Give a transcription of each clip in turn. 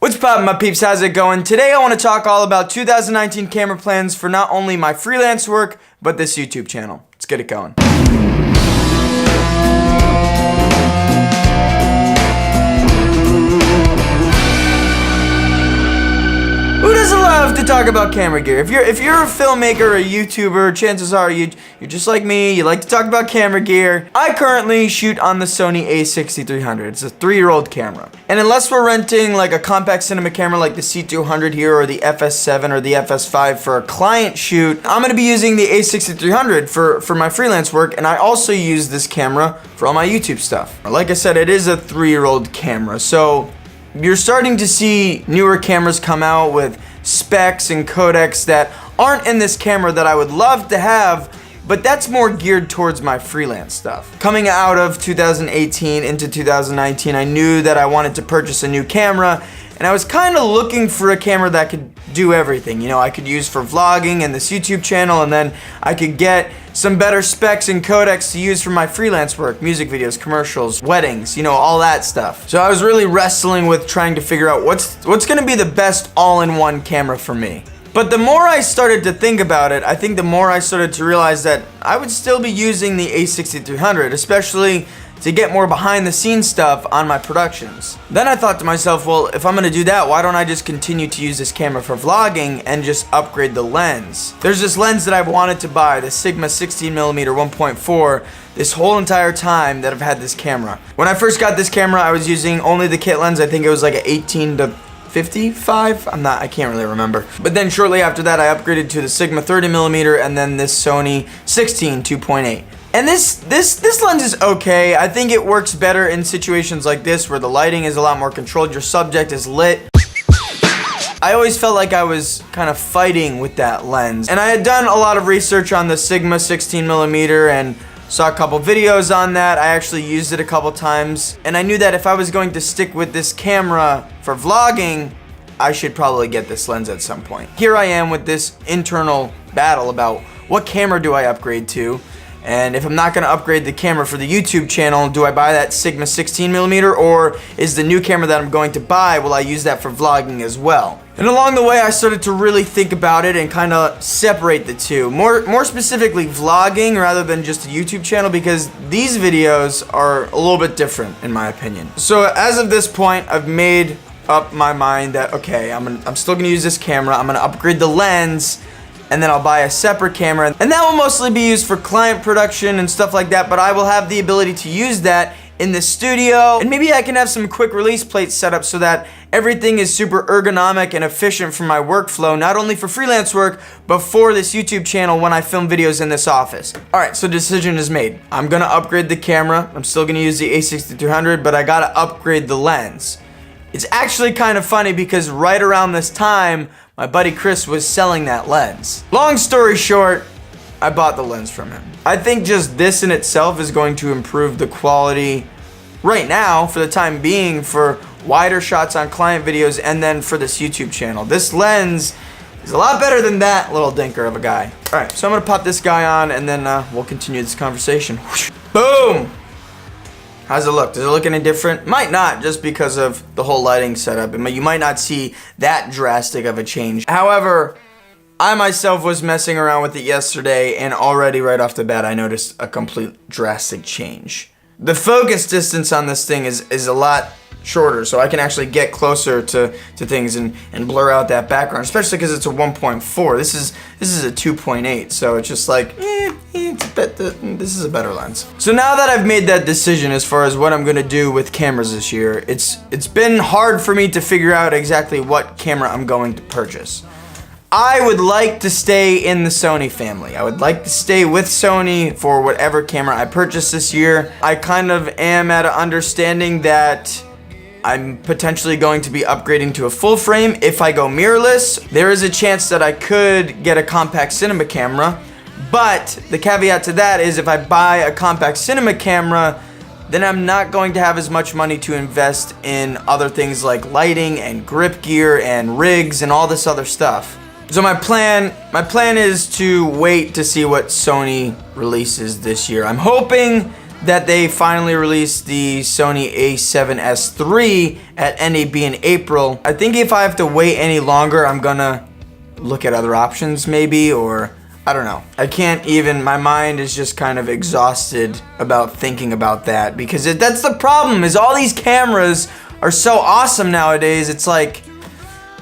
What's poppin', my peeps? How's it going? Today I want to talk all about 2019 camera plans for not only my freelance work, but this YouTube channel. Let's get it going. Who doesn't love to talk about camera gear? If you're a filmmaker or a YouTuber, chances are you're just like me, you like to talk about camera gear. I currently shoot on the Sony a6300. It's a 3-year-old camera. And unless we're renting like a compact cinema camera like the C200 here or the FS7 or the FS5 for a client shoot, I'm gonna be using the a6300 for my freelance work, and I also use this camera for all my YouTube stuff. Like I said, it is a 3-year-old camera, so you're starting to see newer cameras come out with specs and codecs that aren't in this camera that I would love to have, but that's more geared towards my freelance stuff. Coming out of 2018 into 2019, I knew that I wanted to purchase a new camera, and I was kind of looking for a camera that could do everything. You know, I could use for vlogging and this YouTube channel, and then I could get some better specs and codecs to use for my freelance work, music videos, commercials, weddings, you know, all that stuff. So I was really wrestling with trying to figure out what's gonna be the best all-in-one camera for me. But the more I started to think about it, I think the more I started to realize that I would still be using the a6300, especially to get more behind the scenes stuff on my productions. Then I thought to myself, well, if I'm gonna do that, why don't I just continue to use this camera for vlogging and just upgrade the lens? There's this lens that I've wanted to buy, the Sigma 16mm 1.4, this whole entire time that I've had this camera. When I first got this camera, I was using only the kit lens. I think it was like an 18 to 55? I can't really remember. But then shortly after that, I upgraded to the Sigma 30mm and then this Sony 16 2.8. And this lens is okay. I think it works better in situations like this where the lighting is a lot more controlled, your subject is lit. I always felt like I was kind of fighting with that lens. And I had done a lot of research on the Sigma 16mm and saw a couple videos on that. I actually used it a couple times. And I knew that if I was going to stick with this camera for vlogging, I should probably get this lens at some point. Here I am with this internal battle about what camera do I upgrade to? And if I'm not gonna upgrade the camera for the YouTube channel, do I buy that Sigma 16mm, or is the new camera that I'm going to buy, will I use that for vlogging as well? And along the way, I started to really think about it and kind of separate the two. More specifically, vlogging rather than just a YouTube channel, because these videos are a little bit different in my opinion. So as of this point, I've made up my mind that, okay, I'm still gonna use this camera, I'm gonna upgrade the lens, and then I'll buy a separate camera, and that will mostly be used for client production and stuff like that, but I will have the ability to use that in the studio, and maybe I can have some quick release plates set up so that everything is super ergonomic and efficient for my workflow, not only for freelance work, but for this YouTube channel when I film videos in this office. Alright, so decision is made. I'm gonna upgrade the camera. I'm still gonna use the a6300, but I gotta upgrade the lens. It's actually kind of funny because right around this time, my buddy Chris was selling that lens. Long story short, I bought the lens from him. I think just this in itself is going to improve the quality right now, for the time being, for wider shots on client videos and then for this YouTube channel. This lens is a lot better than that little dinker of a guy. All right, so I'm gonna pop this guy on and then we'll continue this conversation. Boom! How's it look? Does it look any different? Might not, just because of the whole lighting setup. You might not see that drastic of a change. However, I myself was messing around with it yesterday, and already right off the bat, I noticed a complete drastic change. The focus distance on this thing is a lot shorter, so I can actually get closer to things and blur out that background, especially because it's a 1.4. This is a 2.8, so it's just like, this is a better lens. So now that I've made that decision as far as what I'm gonna do with cameras this year, it's been hard for me to figure out exactly what camera I'm going to purchase. I would like to stay in the Sony family. I would like to stay with Sony for whatever camera I purchase this year. I kind of am at an understanding that I'm potentially going to be upgrading to a full frame. If I go mirrorless, there is a chance that I could get a compact cinema camera, but the caveat to that is if I buy a compact cinema camera, then I'm not going to have as much money to invest in other things like lighting and grip gear and rigs and all this other stuff. So my plan is to wait to see what Sony releases this year. I'm hoping that they finally released the Sony a7S III at NAB in April. I think if I have to wait any longer, I'm gonna look at other options maybe, or I don't know. I can't even, my mind is just kind of exhausted about thinking about that, because that's the problem, is all these cameras are so awesome nowadays. It's like,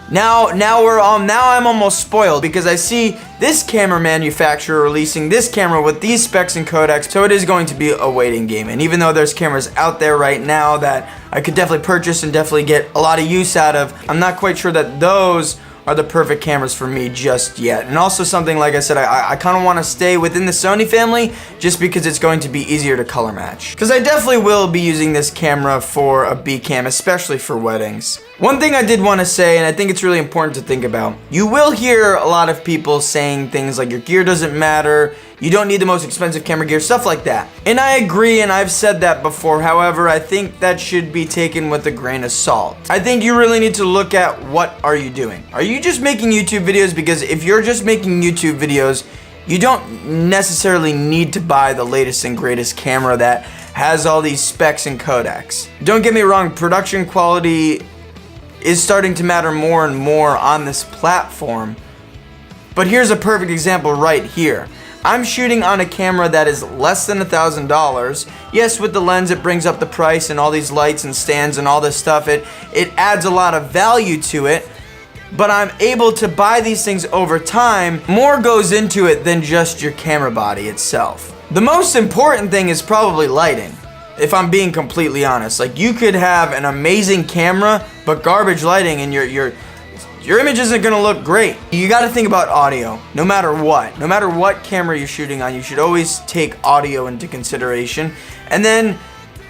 now I'm almost spoiled, because I see this camera manufacturer releasing this camera with these specs and codecs, so it is going to be a waiting game. And even though there's cameras out there right now that I could definitely purchase and definitely get a lot of use out of, I'm not quite sure that those are the perfect cameras for me just yet. And also something, like I said, I kind of want to stay within the Sony family just because it's going to be easier to color match. Because I definitely will be using this camera for a B cam, especially for weddings. One thing I did want to say, and I think it's really important to think about, you will hear a lot of people saying things like your gear doesn't matter, you don't need the most expensive camera gear, stuff like that. And I agree, and I've said that before. However, I think that should be taken with a grain of salt. I think you really need to look at, what are you doing? Are you just making YouTube videos? Because if you're just making YouTube videos, you don't necessarily need to buy the latest and greatest camera that has all these specs and codecs. Don't get me wrong, production quality is starting to matter more and more on this platform. But here's a perfect example right here. I'm shooting on a camera that is less than $1,000. Yes, with the lens it brings up the price and all these lights and stands and all this stuff. It adds a lot of value to it, but I'm able to buy these things over time. More goes into it than just your camera body itself. The most important thing is probably lighting, if I'm being completely honest. Like, you could have an amazing camera, but garbage lighting, and your image isn't gonna look great. You gotta think about audio, no matter what. No matter what camera you're shooting on, you should always take audio into consideration. And then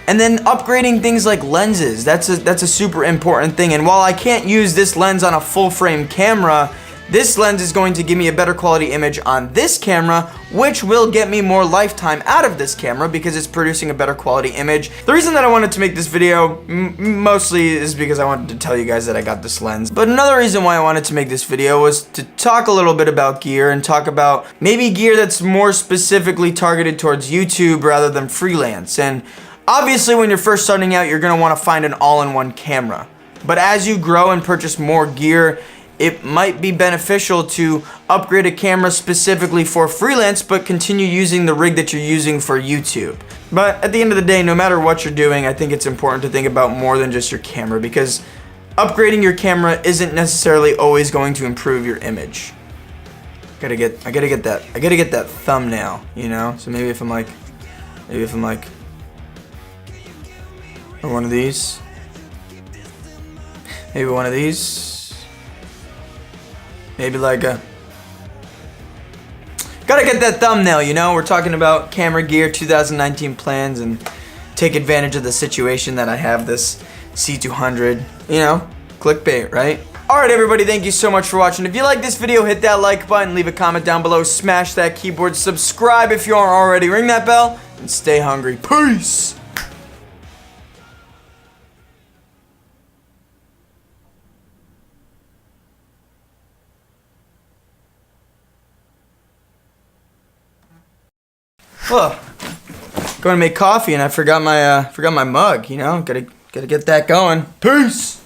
upgrading things like lenses, that's a super important thing. And while I can't use this lens on a full frame camera, this lens is going to give me a better quality image on this camera, which will get me more lifetime out of this camera because it's producing a better quality image. The reason that I wanted to make this video mostly is because I wanted to tell you guys that I got this lens. But another reason why I wanted to make this video was to talk a little bit about gear, and talk about maybe gear that's more specifically targeted towards YouTube rather than freelance. And obviously when you're first starting out, you're gonna wanna find an all-in-one camera. But as you grow and purchase more gear, it might be beneficial to upgrade a camera specifically for freelance, but continue using the rig that you're using for YouTube. But at the end of the day, no matter what you're doing, I think it's important to think about more than just your camera, because upgrading your camera isn't necessarily always going to improve your image. I gotta get that thumbnail, you know? So maybe if I'm like, or one of these, maybe one of these. Maybe like a, gotta get that thumbnail, you know? We're talking about camera gear 2019 plans, and take advantage of the situation that I have this C200, you know, clickbait, right? Alright everybody, thank you so much for watching. If you like this video, hit that like button, leave a comment down below, smash that keyboard, subscribe if you aren't already, ring that bell, and stay hungry. Peace! Well, going to make coffee and I forgot my mug, you know? Gotta get that going. Peace!